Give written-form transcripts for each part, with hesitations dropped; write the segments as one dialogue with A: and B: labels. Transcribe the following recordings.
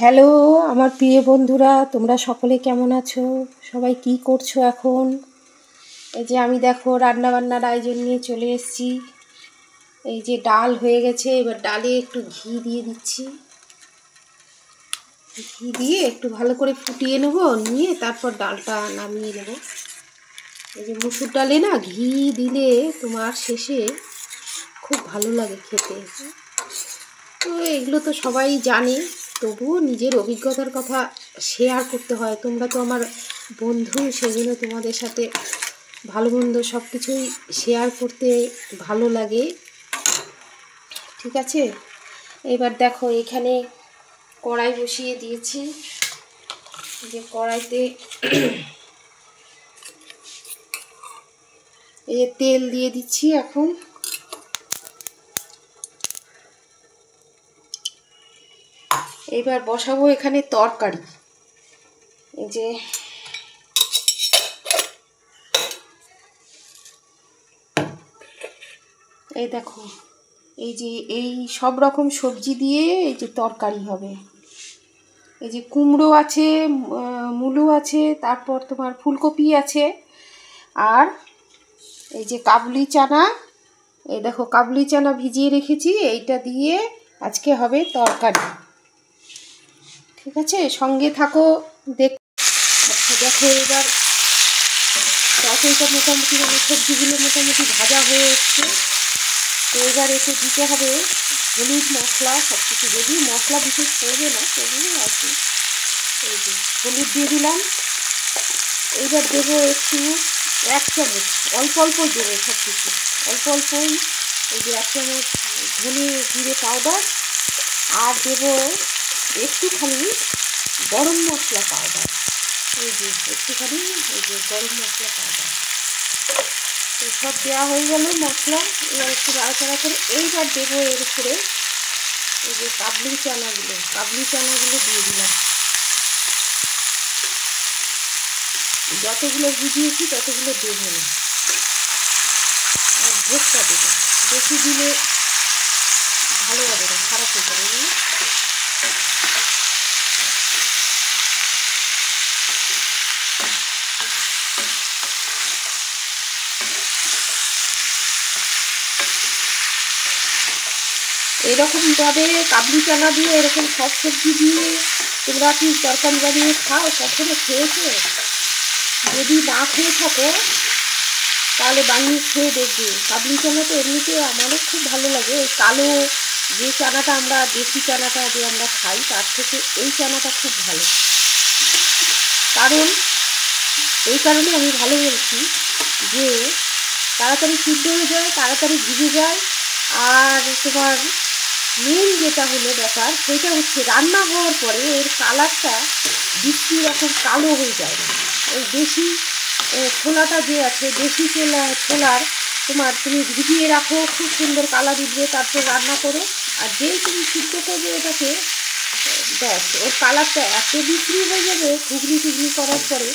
A: Hello আমার প্রিয় বন্ধুরা, তোমরা সকলে কেমন আছো? সবাই কি করছো এখন? এই যে আমি দেখো রান্নাবান্নার আয়োজন নিয়ে চলে এসেছি। এই যে ডাল হয়ে গেছে, এবার ডালে একটু ঘি দিয়ে দিচ্ছি। ঘি দিয়ে একটু ভালো করে ফুটিয়ে নেব, নিয়ে তারপর ডালটা নামিয়ে নেব। এই যে মুসুর ডালে না ঘি দিলে তোমার শেষে খুব ভালো লাগে খেতে। তো এগুলো তো সবাই জানে, তবুও নিজের অভিজ্ঞতার কথা শেয়ার করতে হয়। তোমরা তো আমার বন্ধু, সেই জন্য তোমাদের সাথে ভালো মন্দ সব কিছুই শেয়ার করতে ভালো লাগে। ঠিক আছে, এবার দেখো এখানে কড়াই বসিয়ে দিয়েছি। যে কড়াইতে এই যে তেল দিয়ে দিচ্ছি এখন। এবার বসাবো এখানে তরকারি। এই যে এই দেখো, এই যে এই সব রকম সবজি দিয়ে এই যে তরকারি হবে। এই যে কুমড়ো আছে, মূলো আছে, তারপর তোমার ফুলকপি আছে, আর এই যে কাবলি চানা। এই দেখো কাবলি চানা ভিজিয়ে রেখেছি, এইটা দিয়ে আজকে হবে তরকারি। ঠিক আছে, সঙ্গে থাকো। দেখো এবার তরকারিটা মোটামুটি সবজিগুলো মোটামুটি ভাজা হয়ে এসছে। তো এবার এতে দিতে হবে হলুদ, মশলা, সব কিছু। যদি মশলা বিশেষ করবে না, তবুও আর কি। এই যে হলুদ দিয়ে দিলাম। এইবার দেবো একটু 1 চামচ, অল্প অল্প দেবো সব কিছু, অল্প অল্পই। এই যে 1 চামচ ধনে জিরে পাউডার, আর দেবো একটুখানি গরম মশলা পাউডার। এই যে একটুখানি এই যে গরম মশলা পাউডার। তো সব দেওয়া হয়ে গেল মশলা। এবার একটু নাড়াচাড়া করে এইবার দেবো এর উপরে এই যে কাবলি চানাগুলো দিয়ে দিলাম। যতগুলো ভিজিয়েছি ততগুলো দেবো না, আর ভোগটা দেবো। বেশি দিলে ভালো হবে না, খারাপ হয়ে যাবে। এরকমভাবে কাবলি চানা দিয়ে এরকম সব সবজি দিয়ে তোমরা কি তরকারি বানিয়ে খাও? কখনো খেয়েছো? যদি না খেয়ে থাকো তাহলে বানিয়ে খেয়ে দেখবে। কাবলি চানা তো এমনিতে আমারও খুব ভালো লাগে। ওই কালো যে চানাটা, আমরা দেশি চানাটা যে আমরা খাই, তার থেকে এই চানাটা খুব ভালো। কারণ এই কারণে আমি ভালো বলছি যে তাড়াতাড়ি সিদ্ধ হয়ে যায়, তাড়াতাড়ি ভিজে যায়। আর তোমার মেন যেটা হলো ব্যাপার, সেটা হচ্ছে রান্না হওয়ার পরে এর কালারটা বৃষ্টি রকম কালো হয়ে যায় না। ওই দেশি ছোলাটা যে আছে, দেশি ছোলার তুমি ভিজিয়ে রাখো, খুব সুন্দর কালার উঠবে। তারপর রান্না করো, আর যেই তুমি সিদ্ধ করবে ওটাকে, ব্যাস ওর কালারটা এত বিক্রি হয়ে যাবে ঘুগনি টুগনি করার পরে,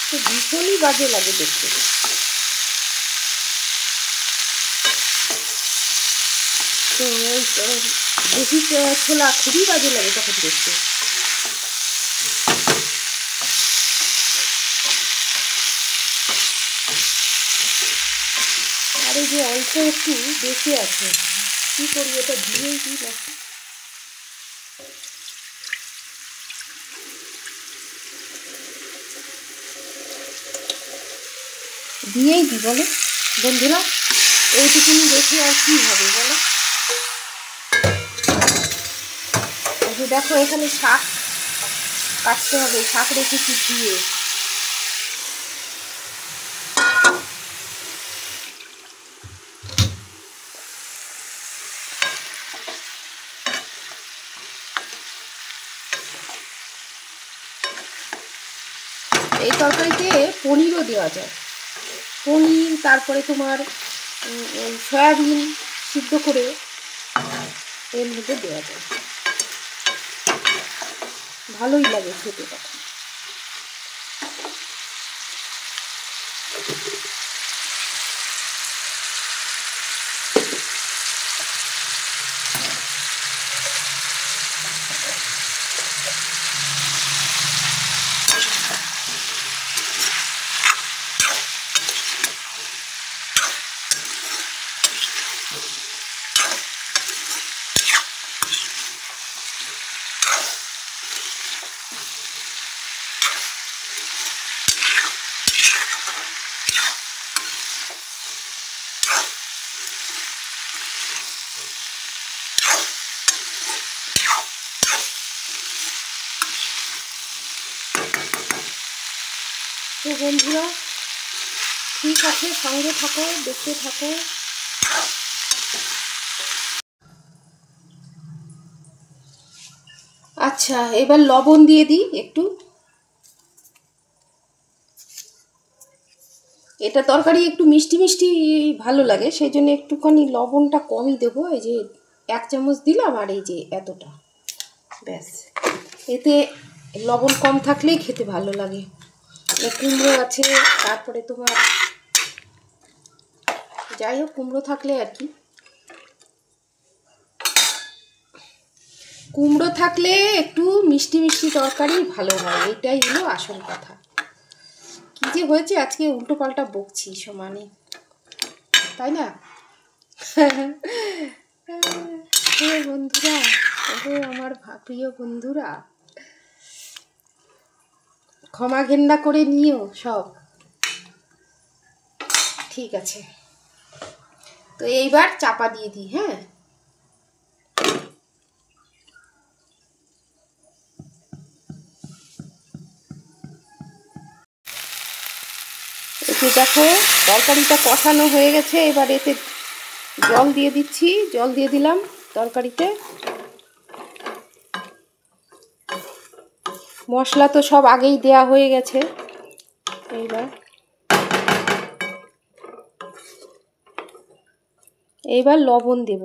A: তো ভীষণই বাজে লাগে দেখতে। তো ওই দেশি ছোলা খুবই বাজে লাগে তখন দেখতে। আর এই যে অল্প একটু বেশি আছে, কি করি, এটা দিয়েই দিই নাকি? দিয়েই দিই বলো বন্ধুরা, এইটুকুনি রেখে আর কি হবে বলো? এই যে দেখো এখানে শাক কাটতে হবে, শাক রেখেছি দিয়ে। এই তরকারিতে পনিরও দেওয়া যায়, পনির, তারপরে তোমার সয়াবিন সিদ্ধ করে এর মধ্যে দেওয়া যায়, ভালোই লাগে খেতে তখন। তো বন্ধুরা ঠিক আছে, সঙ্গে থাকো, দেখতে থাকো। আচ্ছা, এবার লবণ দিয়ে দিই একটু। এটা তরকারি একটু মিষ্টি মিষ্টি ভালো লাগে, সেই জন্য একটুখানি লবণটা কমই দেবো। এই যে 1 চামচ দিলাম, আর এই যে এতটা, ব্যাস। এতে লবণ কম থাকলেই খেতে ভালো লাগে। কুমড়ো আছে, তারপরে তোমার যাই হোক কুমড়ো থাকলে আর কি, কুমড়ো থাকলে একটু মিষ্টি মিষ্টি তরকারি ভালো হয়, এটাই হলো আসল কথা। কী যে হয়েছে আজকে, উল্টো পাল্টা বকছি সমানে, তাই না? বন্ধুরা, আমার প্রিয় বন্ধুরা, ক্ষমা ঘেন্না করে নিও সব, ঠিক আছে? তো এইবার চাপা দিয়ে দিই। হ্যাঁ, এতে দেখো তরকারিটা কষানো হয়ে গেছে। এবার এতে জল দিয়ে দিচ্ছি, জল দিয়ে দিলাম তরকারিতে। মশলা তো সব আগেই দেয়া হয়ে গেছে। এইবার লবণ দেব,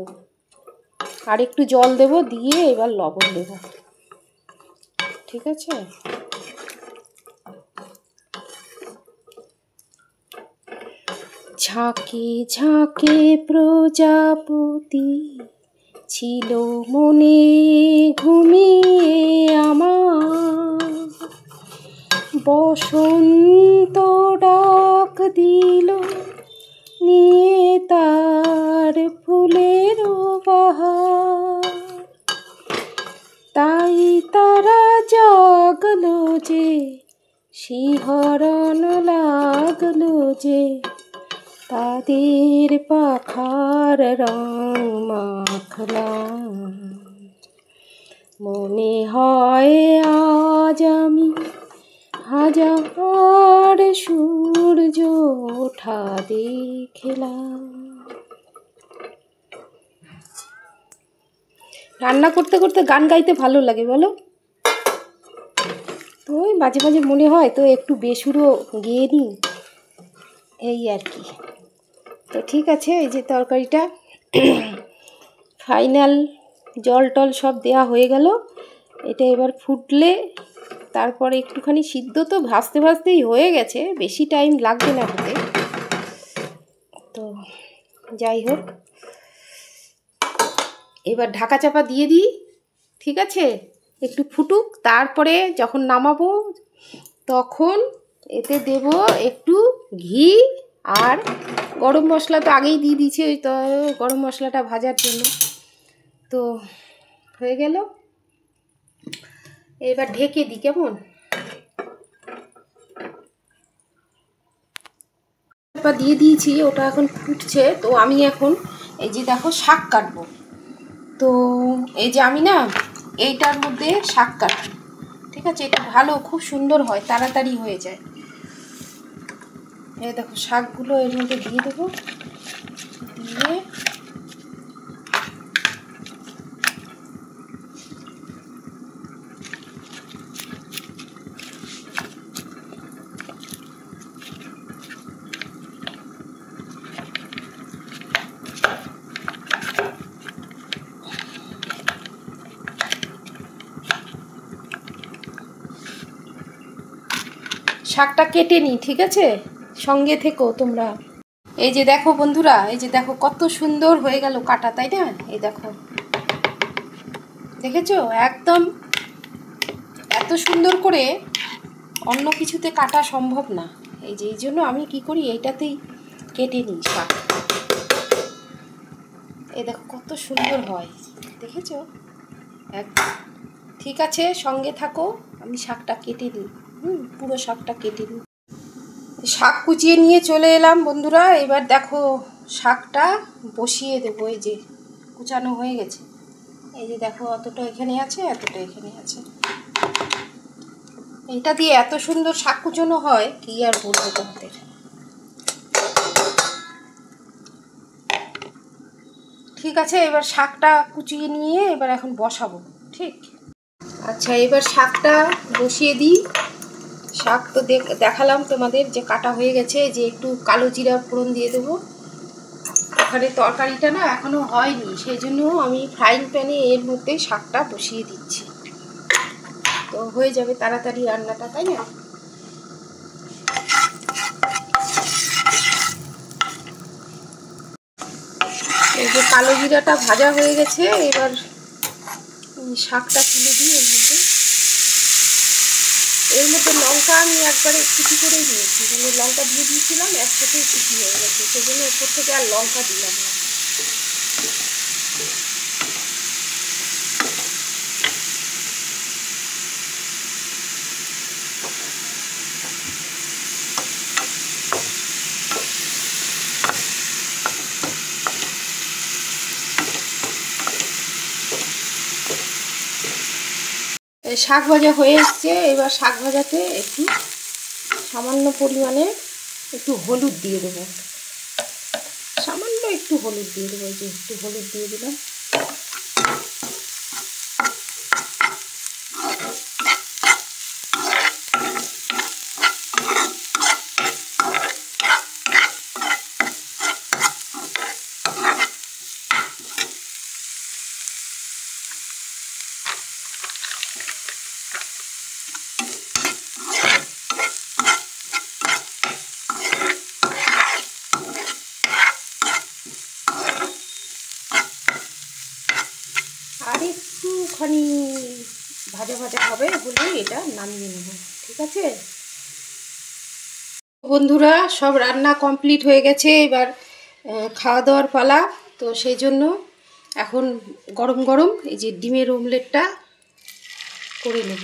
A: আর একটু জল দেব, দিয়ে এবার লবণ দেব, ঠিক আছে? ঝাঁকে ঝাঁকে প্রজাপতি ছিল মনে ঘুমিয়ে আমার, বসন্ত ডাক দিল নিয়ে তার ফুলের বাহার, তাই তারা জাগলো যে, শিহরণ লাগলো যে, তাদের পাখার রং মাখলাম। মনে হয় আজ আমি হাজার সূর্য ওঠা দেখলাম। রান্না করতে করতে গান গাইতে ভালো লাগে, বলো? তো মাঝে মাঝে মনে হয় তো একটু বেসুরো গেয়ে নিই, এই আর কি। তো ঠিক আছে, এই যে তরকারিটা ফাইনাল জল টল সব দেয়া হয়ে গেল। এটা এবার ফুটলে তারপরে একটুখানি সিদ্ধ তো ভাজতে ভাজতেই হয়ে গেছে, বেশি টাইম লাগবে না হতে। তো যাই হোক, এবার ঢাকা চাপা দিয়ে দিই, ঠিক আছে? একটু ফুটুক, তারপরে যখন নামাবো তখন এতে দেব একটু ঘি, আর গরম মশলা তো আগেই দিয়ে দিয়েছি, ওই তো গরম মশলাটা ভাজার জন্য। তো হয়ে গেল, এবার ঢেকে দিই, কেমন? দিয়ে দিয়েছি, ওটা এখন ফুটছে। তো আমি এখন এই যে দেখো শাক কাটবো। তো এই যে আমি না এইটার মধ্যে শাক কাটবো, ঠিক আছে? এটা ভালো, খুব সুন্দর হয়, তাড়াতাড়ি হয়ে যায়। এই দেখো শাকগুলো এর মধ্যে দিয়ে দেবো, দিয়ে শাকটা কেটে নিই, ঠিক আছে? সঙ্গে থেকো তোমরা। এই যে দেখো বন্ধুরা, এই যে দেখো কত সুন্দর হয়ে গেল কাটা, তাই না? এই দেখো, দেখেছো? একদম এত সুন্দর করে অন্য কিছুতে কাটা সম্ভব না। এই যে এই জন্য আমি কি করি, এইটাতেই কেটে নিই শাক। এই দেখো কত সুন্দর হয়, দেখেছো? একদম ঠিক আছে, সঙ্গে থাকো, আমি শাকটা কেটে নিই। পুরো শাকটা কেটে নিই। শাক কুচিয়ে নিয়ে চলে এলাম বন্ধুরা। এবার দেখো শাকটা বসিয়ে দেবো। এই যে কুচানো হয়ে গেছে, এই যে দেখো অতটা এখানে আছে, এতটা এখানে আছে। এটা দিয়ে এত সুন্দর শাক কুচোনো হয় কি আর বলবো তোমাদের। ঠিক আছে, এবার শাকটা কুচিয়ে নিয়ে এবার এখন বসাবো। ঠিক, আচ্ছা এবার শাকটা বসিয়ে দিই। শাক তো দেখালাম তোমাদের যে কাটা হয়ে গেছে, যে একটু কালো জিরা ফোড়ন দিয়ে দেবো। ওখানে তরকারিটা না এখনো হয়নি, সেই জন্য আমি ফ্রাইং প্যানে এর মধ্যে শাকটা বসিয়ে দিচ্ছি, তো হয়ে যাবে তাড়াতাড়ি রান্নাটা, তাই না? এই যে কালো জিরাটা ভাজা হয়ে গেছে, এবার শাকটা তুলে দিই এর মধ্যে। এর মধ্যে লঙ্কা আমি একবারে কুচি করেই নিয়েছি, মানে লঙ্কা দিয়ে দিয়েছিলাম একসাথে কুচি হয়ে গেছে, সেজন্য উপর থেকে আর লঙ্কা দিলাম না। শাক ভাজা হয়ে এসছে, এবার শাক ভাজাতে একটু সামান্য পরিমাণে একটু হলুদ দিয়ে দেবো, সামান্য একটু হলুদ দিয়ে দেবো, যে একটু হলুদ দিয়ে দিলাম। আর একটুখানি ভাজা ভাজা হবে, হলে এটা নামিয়ে নেব। ঠিক আছে বন্ধুরা, সব রান্না কমপ্লিট হয়ে গেছে, এবার খাওয়া দাওয়ার পালা। তো সেই জন্য এখন গরম গরম এই যে ডিমের অমলেটটা করে নেব।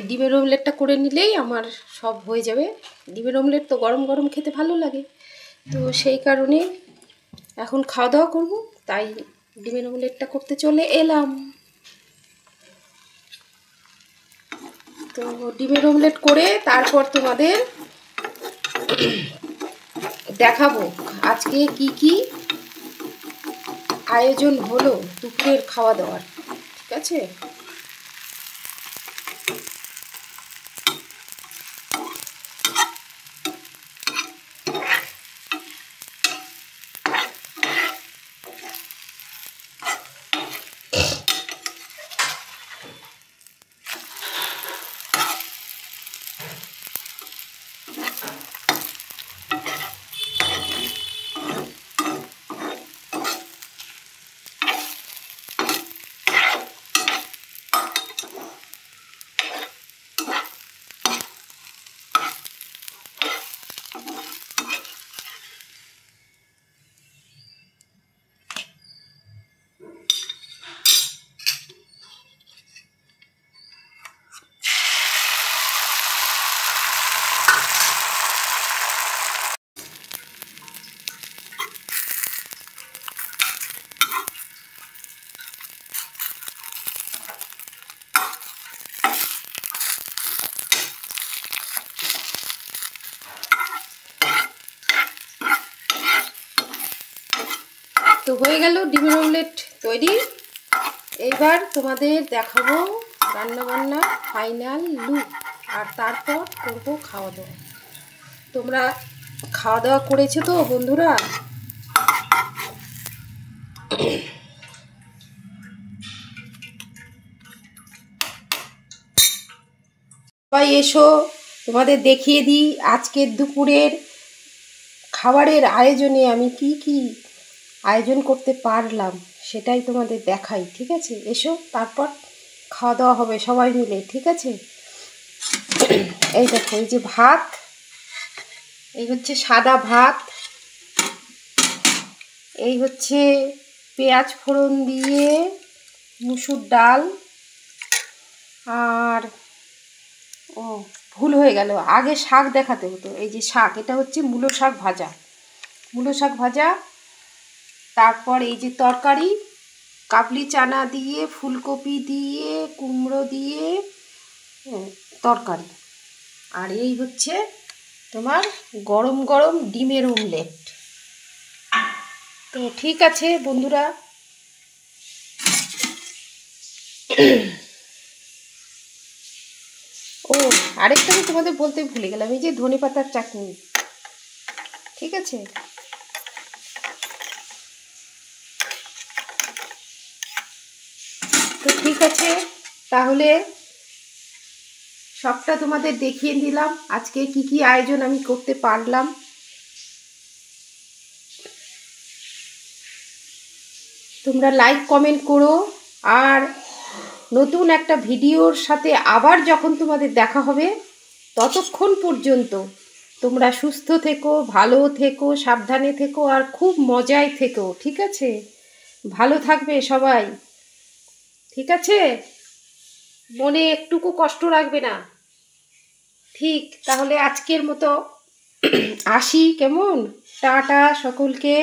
A: ডিমের অমলেটটা করে নিলেই আমার সব হয়ে যাবে। ডিমের অমলেট তো গরম গরম খেতে ভালো লাগে, তো সেই কারণে এখন খাওয়া দাওয়া করবো, তাই ডিমের অমলেটটা করতে চলে এলাম। তো ডিমের অমলেট করে তারপর তোমাদের দেখাবো আজকে কি কি আয়োজন হলো দুপুরের খাওয়া দাওয়ার। ঠিক আছে, তো হয়ে গেল ডিমের অমলেট তৈরি। এইবার তোমাদের দেখাবো রান্নাবান্না ফাইনাল লুক, আর তারপর করবো খাওয়া দাওয়া। তোমরা খাওয়া দাওয়া করেছো তো বন্ধুরা? সবাই এসো, তোমাদের দেখিয়ে দিই আজকের দুপুরের খাবারের আয়োজনে আমি কি কি আয়োজন করতে পারলাম, সেটাই তোমাদের দেখাই। ঠিক আছে, এসো, তারপর খাওয়া দাওয়া হবে সবাই মিলে। ঠিক আছে, এই দেখো, এই যে ভাত, এই হচ্ছে সাদা ভাত, এই হচ্ছে পেঁয়াজ ফোড়ন দিয়ে মুসুর ডাল, আর ও ভুল হয়ে গেল, আগে শাক দেখাতে হতো। এই যে শাক, এটা হচ্ছে মূলো শাক ভাজা, মূলো শাক ভাজা। তারপর এই যে তরকারি, কাবলি চানা দিয়ে, ফুলকপি দিয়ে, কুমড়ো দিয়ে তরকারি। আর এই হচ্ছে তোমার গরম গরম ডিমের অমলেট। তো ঠিক আছে বন্ধুরা, ও আরেকটা আমি তোমাদের বলতে ভুলে গেলাম, এই যে ধনেপাতার চাটনি। ঠিক আছে, তো ঠিক আছে তাহলে সবটা তোমাদের দেখিয়ে দিলাম আজকে কি কি আয়োজন আমি করতে পারলাম। তোমরা লাইক কমেন্ট করো, আর নতুন একটা ভিডিওর সাথে আবার যখন তোমাদের দেখা হবে ততক্ষণ পর্যন্ত তোমরা সুস্থ থেকো, ভালো থেকো, সাবধানে থেকো, আর খুব মজায় থেকো। ঠিক আছে, ভালো থাকবে সবাই। ঠিক আছে, মনে একটুকু কষ্ট রাখবে না। ঠিক, তাহলে আজকের মতো আসি, কেমন? টাটা সকলকে।